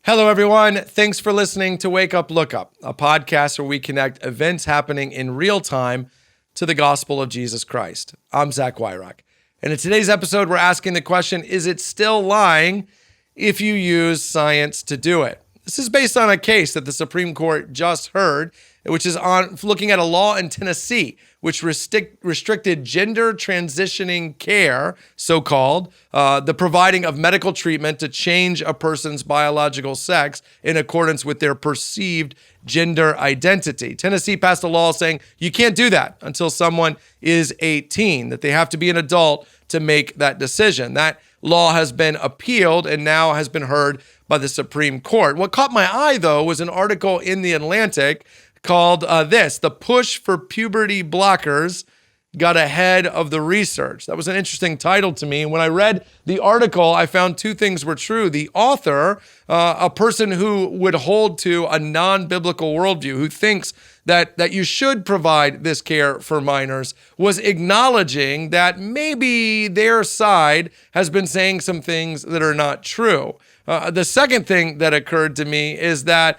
Hello, everyone. Thanks for listening to Wake Up, Look Up, a podcast where we connect events happening in real time to the gospel of Jesus Christ. I'm Zach Weihrauch. And in today's episode, we're asking the question, is it still lying if you use science to do it? This is based on a case that the Supreme Court just heard, which is on looking at a law in Tennessee, which restricted gender transitioning care, so-called, the providing of medical treatment to change a person's biological sex in accordance with their perceived gender identity. Tennessee passed a law saying you can't do that until someone is 18, that they have to be an adult to make that decision. That law has been appealed and now has been heard by the Supreme Court. What caught my eye, though, was an article in The Atlantic called The Push for Puberty Blockers Got Ahead of the Research. That was an interesting title to me. And when I read the article, I found two things were true. The author, a person who would hold to a non-biblical worldview, who thinks that you should provide this care for minors, was acknowledging that maybe their side has been saying some things that are not true. The second thing that occurred to me is that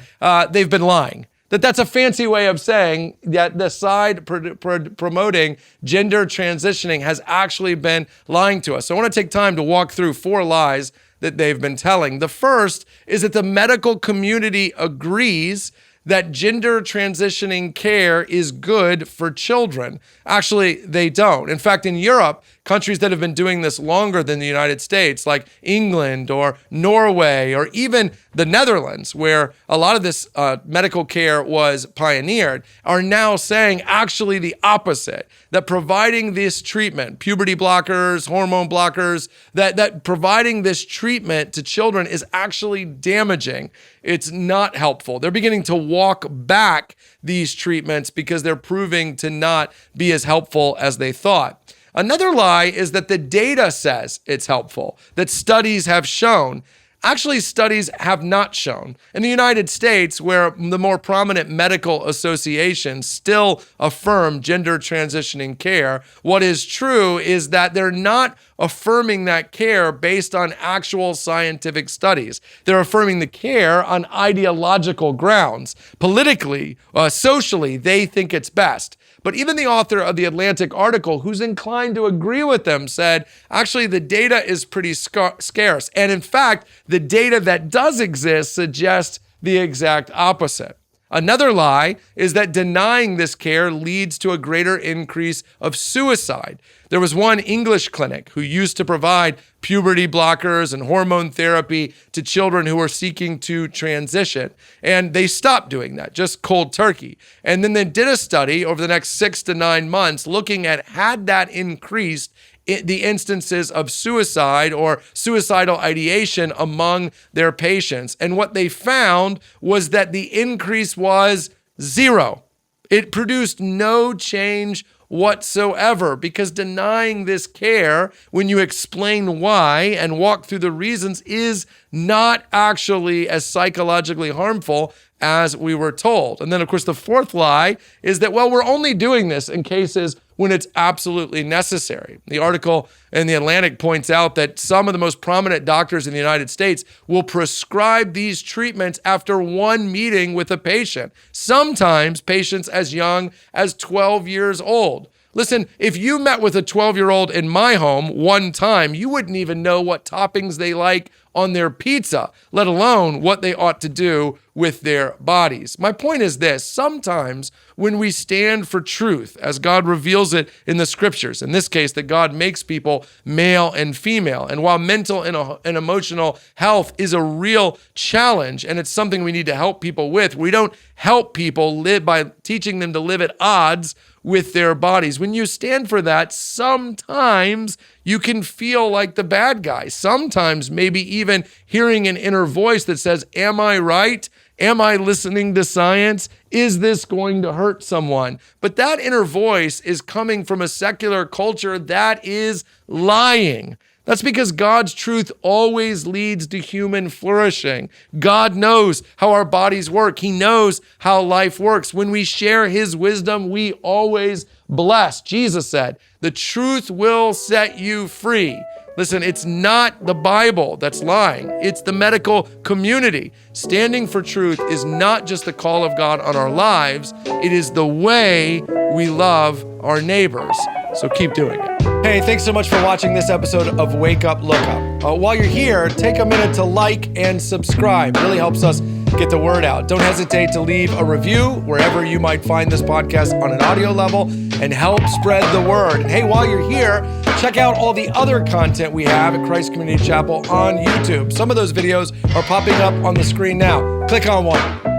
they've been lying. That's a fancy way of saying that the side promoting gender transitioning has actually been lying to us. So I want to take time to walk through 4 lies that they've been telling. The first is that the medical community agrees that gender transitioning care is good for children. Actually, they don't. In fact, in Europe, countries that have been doing this longer than the United States, like England or Norway or even the Netherlands, where a lot of this medical care was pioneered, are now saying actually the opposite, that providing this treatment, puberty blockers, hormone blockers, that providing this treatment to children is actually damaging. It's not helpful. They're beginning to walk back these treatments because they're proving to not be as helpful as they thought. Another lie is that the data says it's helpful, that studies have shown. Actually, studies have not shown. In the United States, where the more prominent medical associations still affirm gender transitioning care, what is true is that they're not affirming that care based on actual scientific studies. They're affirming the care on ideological grounds. Politically, socially, they think it's best. But even the author of the Atlantic article, who's inclined to agree with them, said, actually, the data is pretty scarce. And in fact, the data that does exist suggests the exact opposite. Another lie is that denying this care leads to a greater increase of suicide. There was one English clinic who used to provide puberty blockers and hormone therapy to children who were seeking to transition. And they stopped doing that, just cold turkey. And then they did a study over the next 6 to 9 months looking at had that increased the instances of suicide or suicidal ideation among their patients. And what they found was that the increase was 0. It produced no change whatsoever, because denying this care, when you explain why and walk through the reasons, is not actually as psychologically harmful as we were told. And then, of course, the fourth lie is that, well, we're only doing this in cases when it's absolutely necessary. The article in The Atlantic points out that some of the most prominent doctors in the United States will prescribe these treatments after one meeting with a patient, sometimes patients as young as 12 years old. Listen, if you met with a 12-year-old in my home one time, you wouldn't even know what toppings they like on their pizza, let alone what they ought to do with their bodies. My point is this: sometimes when we stand for truth, as God reveals it in the scriptures, in this case, that God makes people male and female, and while mental and emotional health is a real challenge, and it's something we need to help people with, we don't help people live by teaching them to live at odds with their bodies. When you stand for that, sometimes you can feel like the bad guy. Sometimes maybe even hearing an inner voice that says, am I right? Am I listening to science? Is this going to hurt someone? But that inner voice is coming from a secular culture that is lying. That's because God's truth always leads to human flourishing. God knows how our bodies work. He knows how life works. When we share his wisdom, we always bless. Jesus said, the truth will set you free. Listen, it's not the Bible that's lying. It's the medical community. Standing for truth is not just the call of God on our lives. It is the way we love our neighbors. So keep doing it. Hey, thanks so much for watching this episode of Wake Up, Look Up. While you're here, take a minute to like and subscribe. It really helps us get the word out. Don't hesitate to leave a review wherever you might find this podcast on an audio level and help spread the word. And hey, while you're here, check out all the other content we have at Christ Community Chapel on YouTube. Some of those videos are popping up on the screen now. Click on one.